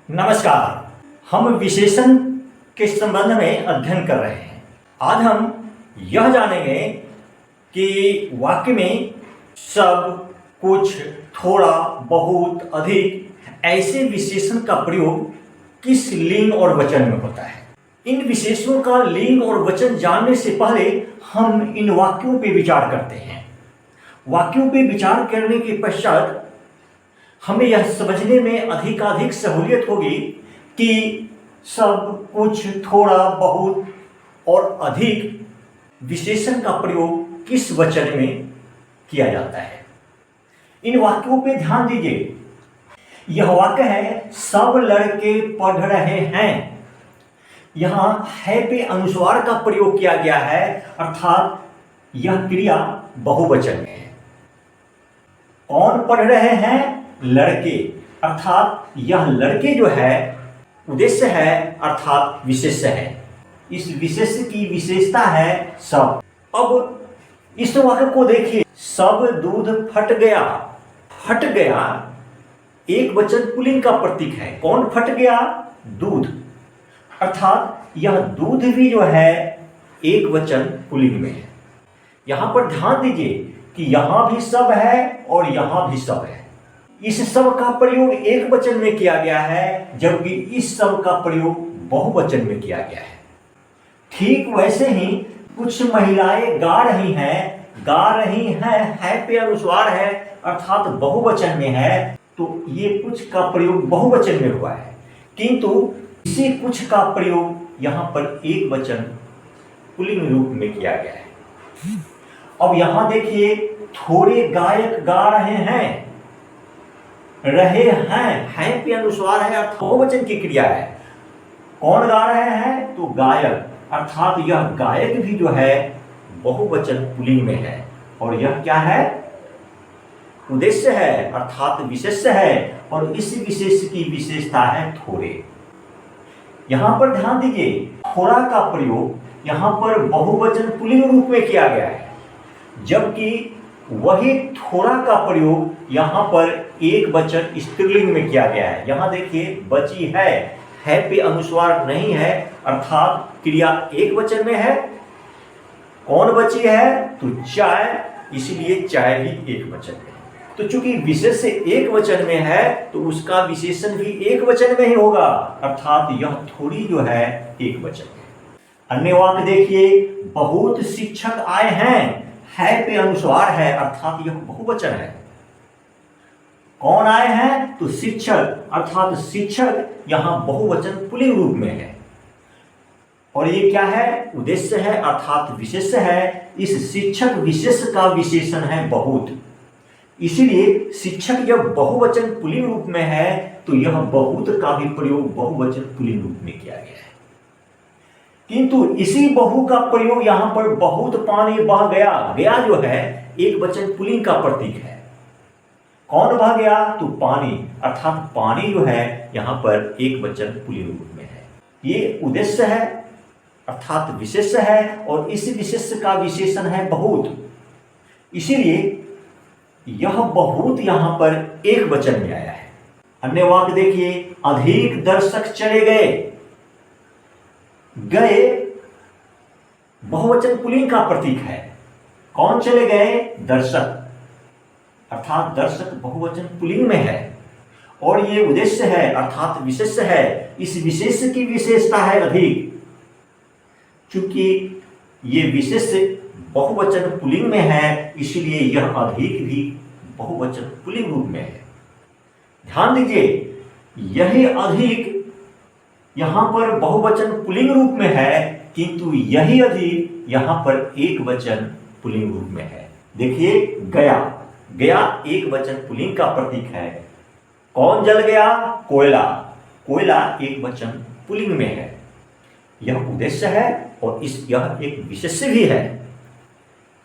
नमस्कार। हम विशेषण के संबंध में अध्ययन कर रहे हैं। आज हम यह जानेंगे कि वाक्य में सब, कुछ, थोड़ा, बहुत, अधिक ऐसे विशेषण का प्रयोग किस लिंग और वचन में होता है। इन विशेषणों का लिंग और वचन जानने से पहले हम इन वाक्यों पर विचार करते हैं। वाक्यों पर विचार करने के पश्चात हमें यह समझने में अधिकाधिक सहूलियत होगी कि सब, कुछ, थोड़ा, बहुत और अधिक विशेषण का प्रयोग किस वचन में किया जाता है। इन वाक्यों पे ध्यान दीजिए। यह वाक्य है, सब लड़के पढ़ रहे हैं। यहां है पे अनुस्वार का प्रयोग किया गया है, अर्थात यह क्रिया बहुवचन में है। कौन पढ़ रहे हैं? लड़के, अर्थात यह लड़के जो है उद्देश्य है अर्थात विशेष्य है। इस विशेष्य की विशेषता है सब। अब इस वाक्य को देखिए, सब दूध फट गया। फट गया एक वचन पुल्लिंग का प्रतीक है। कौन फट गया? दूध, अर्थात यह दूध भी जो है एक वचन पुल्लिंग में है। यहां पर ध्यान दीजिए कि यहां भी सब है और यहां भी सब है। इस सब का प्रयोग एक वचन में किया गया है, जबकि इस सब का प्रयोग बहुवचन में किया गया है। ठीक वैसे ही कुछ महिलाएं गा रही हैं, है पे अनुस्वार है अर्थात बहुवचन में है, तो ये कुछ का प्रयोग बहुवचन में हुआ है, किंतु इसी कुछ का प्रयोग यहां पर एक वचन पुल्लिंग रूप में किया गया है। अब यहां देखिए, थोड़े गायक गा रहे हैं है पे अनुस्वार है अर्थात बहुवचन की क्रिया है। कौन गा रहे हैं? तो गायक, अर्थात यह गायक भी जो है बहुवचन पुल्लिंग में है। और यह क्या है? उद्देश्य है अर्थात विशेष्य है, और इस विशेष्य की विशेषता है थोड़े। यहां पर ध्यान दीजिए, थोड़ा का प्रयोग यहां पर बहुवचन पुल्लिंग रूप में किया गया है, जबकि वही थोड़ा का प्रयोग यहां पर एक वचन स्त्रीलिंग में किया गया है। यहां देखिए, बची है पे अनुस्वार नहीं है, अर्थात क्रिया एक वचन में है। कौन बची है? तो चाय, इसलिए चाय भी एक वचन में है। तो चूंकि विशेष्य एक वचन में है तो उसका विशेषण भी एक वचन में ही होगा, अर्थात यह थोड़ी जो है एक वचन में। अन्य वाक्य देखिए, बहुत शिक्षक आए हैं। है पे अनुस्वार है अर्थात यह बहुवचन है। कौन आए हैं? तो शिक्षक, अर्थात शिक्षक यहां बहुवचन पुल्लिंग रूप में है। और ये क्या है? उद्देश्य है अर्थात विशेष्य है। इस शिक्षक विशेष्य का विशेषण है बहुत, इसीलिए शिक्षक जब बहुवचन पुल्लिंग रूप में है तो यह बहुत का भी प्रयोग बहुवचन पुल्लिंग रूप में किया गया है। किंतु इसी बहु का प्रयोग यहां पर बहुत पानी बह गया। गया जो है एक वचन पुल्लिंग का प्रतीक है। कौन बह गया? तो पानी, अर्थात पानी जो है यहां पर एक वचन पुल्लिंग रूप में है। ये उद्देश्य है अर्थात विशेष्य है, और इस विशेष्य का विशेषण है बहुत, इसीलिए यह बहुत यहां पर एक वचन में आया है। अन्य वाक्य देखिए, अधिक दर्शक चले गए। गए बहुवचन पुल्लिंग का प्रतीक है। कौन चले गए? दर्शक, अर्थात दर्शक बहुवचन पुल्लिंग में है, और ये उद्देश्य है अर्थात विशेष्य है। इस विशेष्य की विशेषता है अधिक। चूंकि ये विशेष्य बहुवचन पुल्लिंग में है, इसलिए यह अधिक भी बहुवचन पुल्लिंग रूप में है। ध्यान दीजिए, यही अधिक यहां पर बहुवचन पुल्लिंग रूप में है, किंतु यही अधिक यहां पर एक वचन पुल्लिंग रूप में है। देखिए, गया, गया एक वचन पुल्लिंग का प्रतीक है। कौन जल गया? कोयला, कोयला एक वचन पुल्लिंग में है। यह उद्देश्य है और यह एक विशेष्य भी है।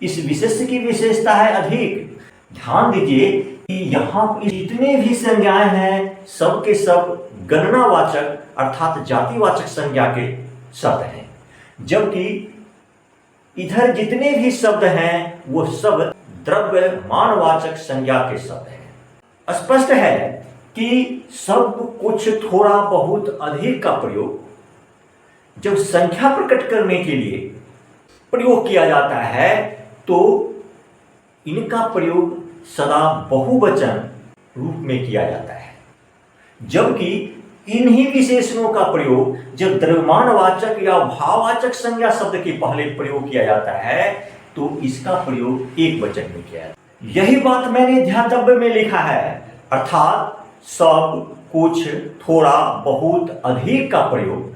इस विशेष्य की विशेषता है अधिक। ध्यान दीजिए कि यहां जितने भी संज्ञाएं हैं सब के सब गणनावाचक अर्थात जातिवाचक संज्ञा के शब्द हैं, जबकि इधर जितने भी शब्द हैं वो सब द्रव्यमानवाचक संज्ञा के शब्द हैं। स्पष्ट है कि सब कुछ थोड़ा बहुत अधिक का प्रयोग जब संख्या प्रकट करने के लिए प्रयोग किया जाता है तो इनका प्रयोग सदा बहुवचन रूप में किया जाता है, जबकि इन्हीं विशेषणों का प्रयोग जब द्रव्यमानवाचक या भाववाचक संज्ञा शब्द के पहले प्रयोग किया जाता है तो इसका प्रयोग एक वचन में किया जाता है। यही बात मैंने ध्यातव्य में लिखा है, अर्थात सब कुछ थोड़ा बहुत अधिक का प्रयोग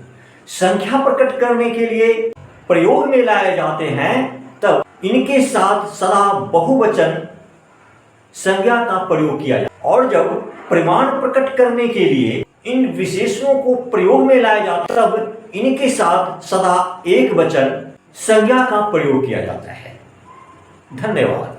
संख्या प्रकट करने के लिए प्रयोग में लाए जाते हैं, तब इनके साथ सदा बहुवचन संज्ञा का प्रयोग किया जाता है। और जब प्रमाण प्रकट करने के लिए इन विशेषणों को प्रयोग में लाया जाता है तब इनके साथ सदा एक वचन संज्ञा का प्रयोग किया जाता है। धन्यवाद।